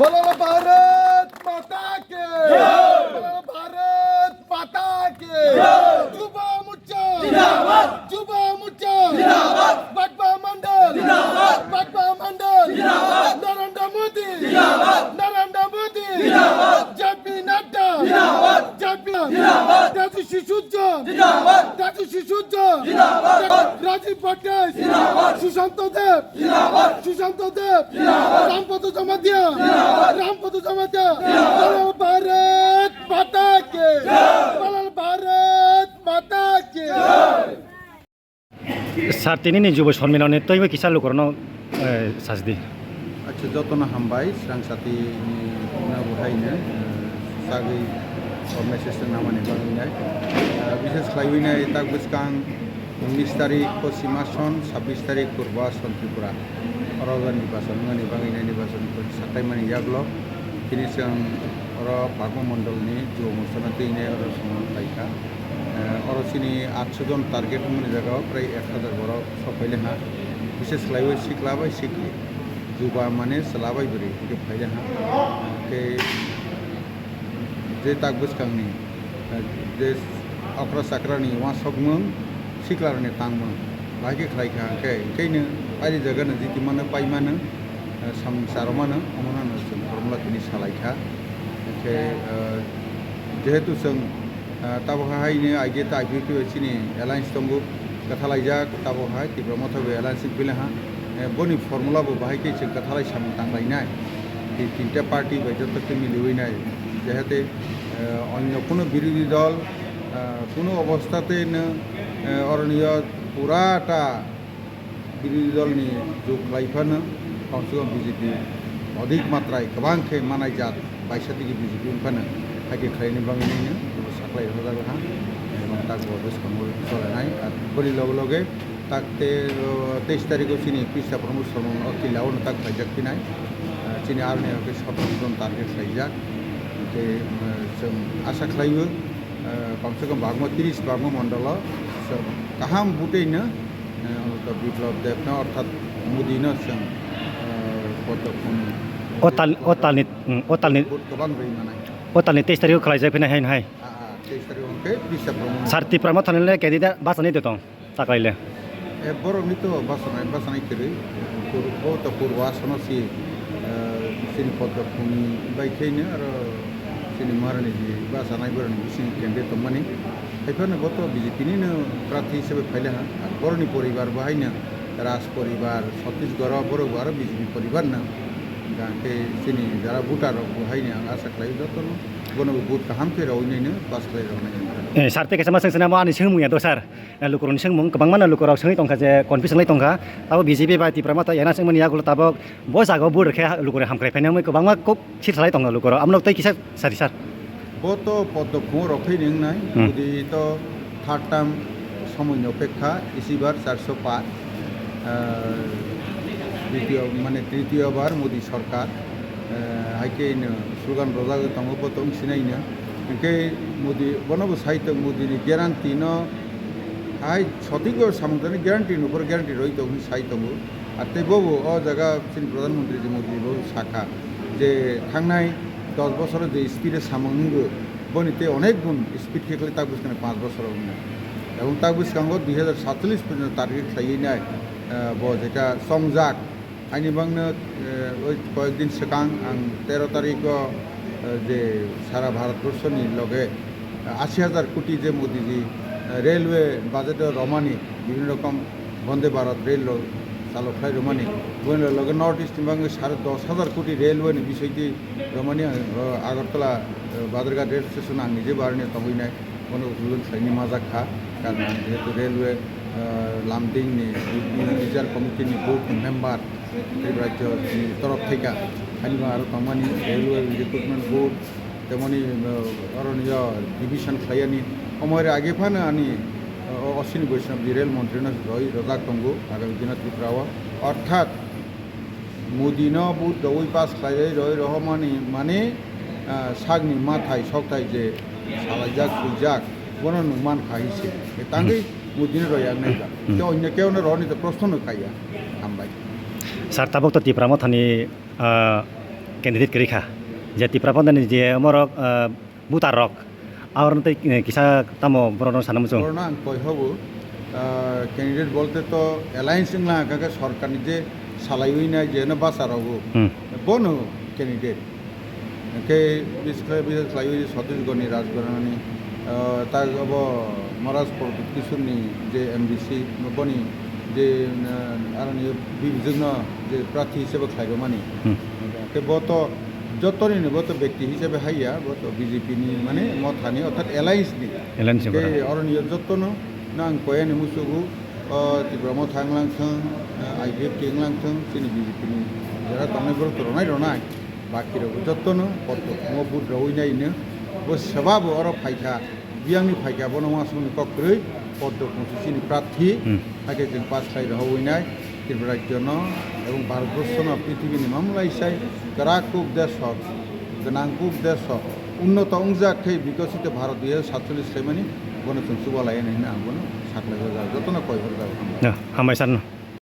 बोलो भारत माता के, बोलो भारत माता के। युवा मोर्चा जिंदाबाद, युवा मोर्चा जिंदाबाद, बागबा मंडल जिंदाबाद, बागबा मंडल जिंदाबाद, नरेंद्र मोदी जिंदाबाद, नरेंद्र मोदी जिंदाबाद, जेपी नड्डा जिंदाबाद, जेपी जिंदाबाद, तेजस्वी सूर्य जिंदाबाद, तेजस्वी सूर्य जिंदाबाद, राजीव पटेल जिंदाबाद, सुशांत देव जिंदाबाद, सुशांत देव जिंदाबाद, रामपद जमातिया जिंदाबाद, रामपद जमातिया। बोलो भारत माता के, बोलो भारत माता के। স্যার তিনি যুব সম্মেলনে তৈব কিসা লোকরনো সাজদি আচ্ছা যতন হামবাই স্রাংসাতি বুহাইनो সাগै অর্গানাইজেশন নামানি বাংনাय বিশেষ খাইবিনাय তাক বসকাং 19 তারিখ পশ্চিম আসন 26 তারিখ পূর্ব আসন ত্রিপুরা অরগান নির্বাচন মানি বাংনাय নির্বাচন সাতাই মানি ইয়াগল তিনি जों অর বাগমা মন্ডলনি যুব মোর্চানা তৈনাय অর সমন লাইকা অরসিনি 800 জন টার্গেট মনি জায়গাও প্রায় 1000 বড় সফাইলে না বিশেষ খাইবাই শিখলাবাই শিখলি जुबा माने सलाबाय बोरै के फायदा हा के जे ताक बसखांनि जे अक्रा साक्रानि वा सकमों सिक्लारनि तांमों बाहायके खालायखा के ओंखायनो बायदि जायगानो जिति मानो पाइमानो सामसारमानो अमनानो जों फर्मुला तिनि सालायखा के जेहेतु जों ताबहायनो आइगे आइबिपि सिनि एलायन्स दंगो कथालायजाक ताबहाय तिब्रा मथाबे एलायन्स बिलहा बनी फर्मुलाबो बाहायके जों कथालाय साम तांलायनाय तीनटा पार्टी बायजों मिलुयनाय जाहाते अन्य कोनो विरोधी दल कोनो अवस्थातेनो अरण्य पुराटा विरोधी दलनि जुगलायफानो कमसे कम बीजेपी अधिक मात्राय गोबांखे मानायजात बायसातिनि बीजेपी उनफानो हाइके खालायनो बाङैनो साप्लाय होजागोन এবং তাক বসখাঙ্গর চলানায় আর বলি লগে লগে তাকতে 23 তারিখও চিনি পিসা প্রমোদ শর্মা অকিলাও তাক ফাইজাকিনাय চিনি आर्मीयावके 17 जन टार्गेट फाइजाक के जों आशा खालायो कमसे कम बागमा 30 बागमा मण्डलाव जों गाहाम बुटैनो बिप्लब देबनो अर्थात मोदीनो जों पदकखौ अतालनि गोबां रैमानाय 23 तारिखआव खालायजाय फैनाय हाय 23 तारिखआवके पिसा प्रमोद सार तिप्रामा थानायले केदिदा बासानि दं ताकलायले बर'नि तो बासानाय केरै पूर्व पूर्व आसनसि सिनि पदकनि बायखैनो आरो सिनि महारानी जि बासानाय बर'नि बिसिनि केन्डिडेट दंमानि खायफानोबो तो बिजेपिनिनो प्रार्थी हिसाबै फायला बर'नि परिबार बाहायनो राज परिबार छत्तीसगढ़ बर' आरो बिजेपि परिबारनो जाहाथे सिनि जारा भुटार बाहायनो आं आसा खालायो जतन गनो बुट गाहाम फेरावैनो पास खालायरावनाय सार पे केसामा सोंसना मा आनि सोंमुया द सार लुकुरनि सोंमुं गोबां माना लुकुराव सोङै दंखा जे कनफिउजन लै दंखा ताबो बिजेपि बायदि प्रामा ता एना सोंमनि आगुल ताबो ब जागाव बुरखे लुकुर हामख्राय फायना मै गोबां मा कक सिरसालाय दंखा लुकुराव आमनो तै किसा सारि सार ब तो पदकखौ रखैनोंनाय जुदि तो थार्ड टार्म समयनि अपेक्षा इसिबार 405 द्वितीय माने तृतीयबार मोदी सरकार हाइकेनो स्लोगान रजागो दङबो दं सिनायनो ओंखाय मोदी बनबो साहित्य मोदीनि ग्यारान्टि न हाय सঠিকভাবে सामंतानि ग्यारान्टि नफोर ग्यारान्टि रही दं साहित्य आरो तेबावबो अ जायगा जोंनि प्रधानमन्त्री जे मोदीबो साखा जे थांनाय 10 বছর যে স্পিডে सामंगो बनिते अनेक गुण स्पिड खेखले ताक बुसखांनाय 5 বছরাव এবং ताक बुसखांगो 2047 পর্যন্ত টার্গেট खालायनाय ब जेटा संजाक आइनि बांनो ओइ कয়েকদিন सिगां आं 13 तारिखआव जे सारा भारतबर्षनि लगे 80,000 कोटी जे मोदीजी रेलवे बाजेट रमानी বিভিন্ন রকম বন্দে ভারত রেল চালকলাই রমানি বইন লগে নর্থ ইস্ট বাংলা 10,500 কোটি रेलवे বিষয়টি রমানি আগরতলা বাদরঘাট রেল স্টেশন आं নিজে बारनो थांहैनाय কোনো উদ্বোধন खालायनो माजा खा कारण जेहेतु रेलवे लामदिंनि रिजार्व कमिटिनि बोर्ड मेम्बार राज्यनि तरफ থেকে आंनि आरो थांमानि रेलवे रिक्रुटमेंट बोर्ड तेमनि अरण्य डिविजन खालायनि समयरे आगे फानो आंनि अश्विनी वैष्णव रेल मन्त्रीनो रही रजाक दंगो आगामी दिनाव त्रिपुराव अर्थात मोदीनो बुट दवै पास खालाय रही रहमानि माने सागनि माथाय सकथाय जे सालायजाक फैजाक बनो नुमान खाहिसे तांगै मोदीनो रयाक नायगा ते अन्य केवनो रहनि तो प्रश्न खाया हामबाय सार ताबक तो तिप्रामा थानि ক্যান্ডিডেট করিখা যে ত্রিপুরা যে মরক বুতার রক আর কিসা তামো বড় সানামুচং করোনা কই হব ক্যান্ডিডেট বলতে তো অ্যালায়েন্স ইংলা আগে সরকারনি যে সালাইই নাই যে না বাসারাবো বনো ক্যান্ডিডেট কে বিশেষ লাইই ছত্তিশগড়নি রাজগণনি তার अब মহারাজ কিশোরনি যে এমবিসি বনি যে আর বিভিন্ন যে প্রার্থী হিসেবে খাইব মানে কে বত যতনি বত ব্যক্তি হিসেবে হাইয়া বত বিজেপিনি মানে মথানি অর্থাৎ এলায়েন্সনি কে অরণীয় যতন না আं কয়ানি মুসুগু ত্রিপুরা মথাंलांथों आइडिएफ केंलांथों जोंनि बिजेपिनि যারা তমনেবর রনাই রনাই বাকি রব যতনো পদ্ম বুট রইনাইনো বো সেবাবো আর ফাইখা বিয়াंनि फाइखा बनवासनि कक्रै पद्म मुसुसिनि प्रार्थी आगे जों पासलाय रहैनाय त्रिपुरा राज्यन এবং ভারতবর্ষন পৃথিবীनि मामलायसाय ग्राकुब देश गोनांकुब देश उन्नत अंजाखै विकसित भारत 2047 साइमानि गणतन्त्र सुबालाय होननानै आं साख्लाय होजा जतन कय हरजा हामबाय सार